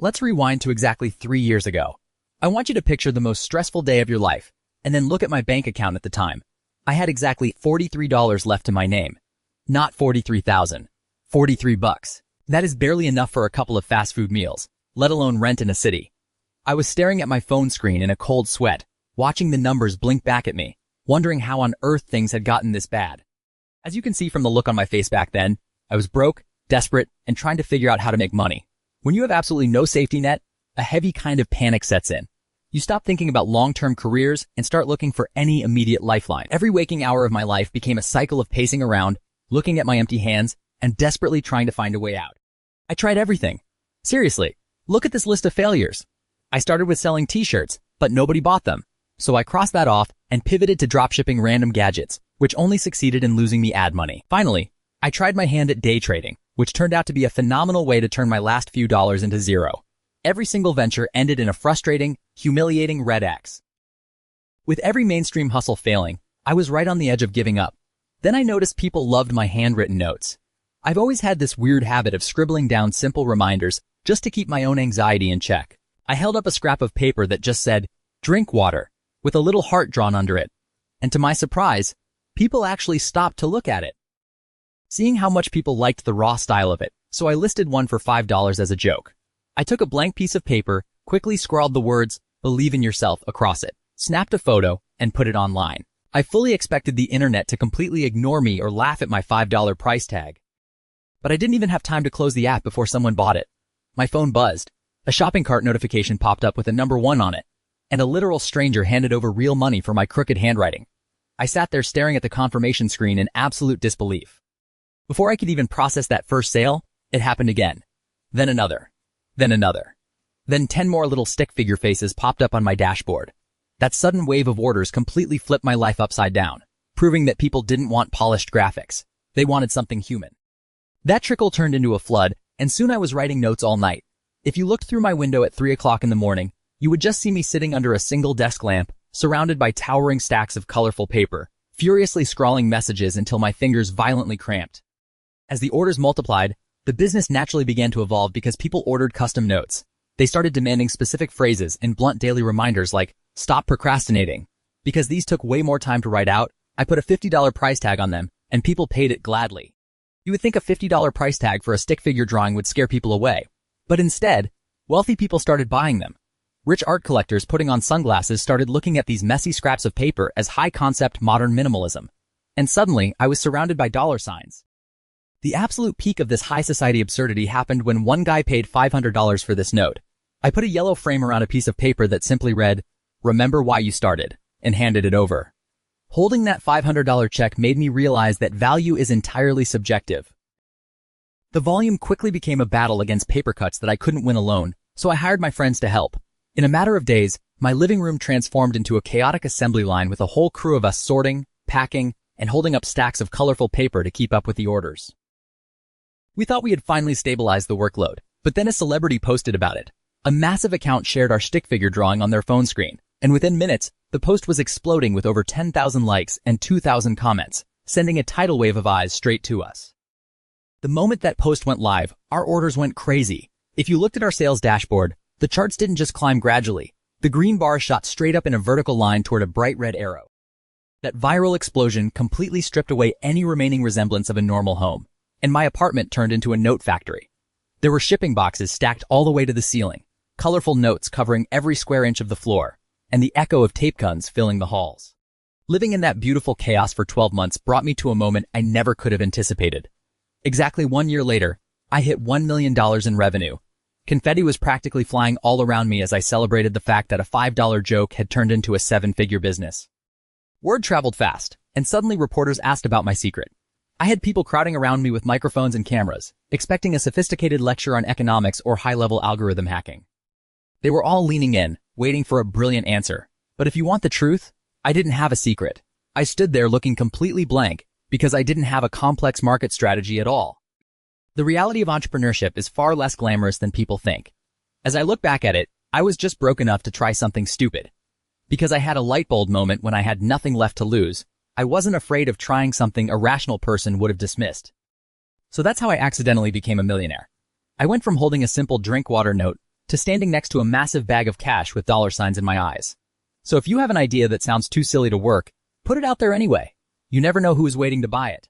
Let's rewind to exactly 3 years ago. I want you to picture the most stressful day of your life, and then look at my bank account at the time. I had exactly $43 left to my name. Not 43,000. 43 bucks. That is barely enough for a couple of fast food meals, let alone rent in a city. I was staring at my phone screen in a cold sweat, watching the numbers blink back at me, wondering how on earth things had gotten this bad. As you can see from the look on my face back then, I was broke, desperate, and trying to figure out how to make money. When you have absolutely no safety net, a heavy kind of panic sets in. You stop thinking about long-term careers and start looking for any immediate lifeline. Every waking hour of my life became a cycle of pacing around, looking at my empty hands, and desperately trying to find a way out. I tried everything. Seriously, look at this list of failures. I started with selling t-shirts, but nobody bought them. So I crossed that off and pivoted to dropshipping random gadgets, which only succeeded in losing me ad money. Finally, I tried my hand at day trading, which turned out to be a phenomenal way to turn my last few dollars into zero. Every single venture ended in a frustrating, humiliating red X. With every mainstream hustle failing, I was right on the edge of giving up. Then I noticed people loved my handwritten notes. I've always had this weird habit of scribbling down simple reminders just to keep my own anxiety in check. I held up a scrap of paper that just said, "Drink water," with a little heart drawn under it. And to my surprise, people actually stopped to look at it. Seeing how much people liked the raw style of it, so I listed one for $5 as a joke. I took a blank piece of paper, quickly scrawled the words, "Believe in yourself," across it, snapped a photo, and put it online. I fully expected the internet to completely ignore me or laugh at my $5 price tag. But I didn't even have time to close the app before someone bought it. My phone buzzed. A shopping cart notification popped up with a number 1 on it, and a literal stranger handed over real money for my crooked handwriting. I sat there staring at the confirmation screen in absolute disbelief. Before I could even process that first sale, it happened again. Then another. Then another. Then 10 more little stick figure faces popped up on my dashboard. That sudden wave of orders completely flipped my life upside down, proving that people didn't want polished graphics. They wanted something human. That trickle turned into a flood, and soon I was writing notes all night. If you looked through my window at 3 o'clock in the morning, you would just see me sitting under a single desk lamp, surrounded by towering stacks of colorful paper, furiously scrawling messages until my fingers violently cramped. As the orders multiplied, the business naturally began to evolve because people ordered custom notes. They started demanding specific phrases and blunt daily reminders like, "Stop procrastinating." Because these took way more time to write out, I put a $50 price tag on them, and people paid it gladly. You would think a $50 price tag for a stick figure drawing would scare people away. But instead, wealthy people started buying them. Rich art collectors putting on sunglasses started looking at these messy scraps of paper as high-concept modern minimalism. And suddenly, I was surrounded by dollar signs. The absolute peak of this high-society absurdity happened when one guy paid $500 for this note. I put a yellow frame around a piece of paper that simply read, "Remember why you started," and handed it over. Holding that $500 check made me realize that value is entirely subjective. The volume quickly became a battle against paper cuts that I couldn't win alone, so I hired my friends to help. In a matter of days, my living room transformed into a chaotic assembly line with a whole crew of us sorting, packing, and holding up stacks of colorful paper to keep up with the orders. We thought we had finally stabilized the workload, but then a celebrity posted about it. A massive account shared our stick figure drawing on their phone screen, and within minutes, the post was exploding with over 10,000 likes and 2,000 comments, sending a tidal wave of eyes straight to us. The moment that post went live, our orders went crazy. If you looked at our sales dashboard, the charts didn't just climb gradually. The green bar shot straight up in a vertical line toward a bright red arrow. That viral explosion completely stripped away any remaining resemblance of a normal home, and my apartment turned into a note factory. There were shipping boxes stacked all the way to the ceiling, colorful notes covering every square inch of the floor, and the echo of tape guns filling the halls. Living in that beautiful chaos for 12 months brought me to a moment I never could have anticipated. Exactly 1 year later, I hit $1 million in revenue. Confetti was practically flying all around me as I celebrated the fact that a $5 joke had turned into a 7-figure business. Word traveled fast, and suddenly reporters asked about my secret. I had people crowding around me with microphones and cameras, expecting a sophisticated lecture on economics or high-level algorithm hacking. They were all leaning in, waiting for a brilliant answer. But if you want the truth, I didn't have a secret. I stood there looking completely blank because I didn't have a complex market strategy at all. The reality of entrepreneurship is far less glamorous than people think. As I look back at it, I was just broke enough to try something stupid. Because I had a light bulb moment when I had nothing left to lose, I wasn't afraid of trying something a rational person would have dismissed. So that's how I accidentally became a millionaire. I went from holding a simple drink water note to standing next to a massive bag of cash with dollar signs in my eyes. So if you have an idea that sounds too silly to work, put it out there anyway. You never know who is waiting to buy it.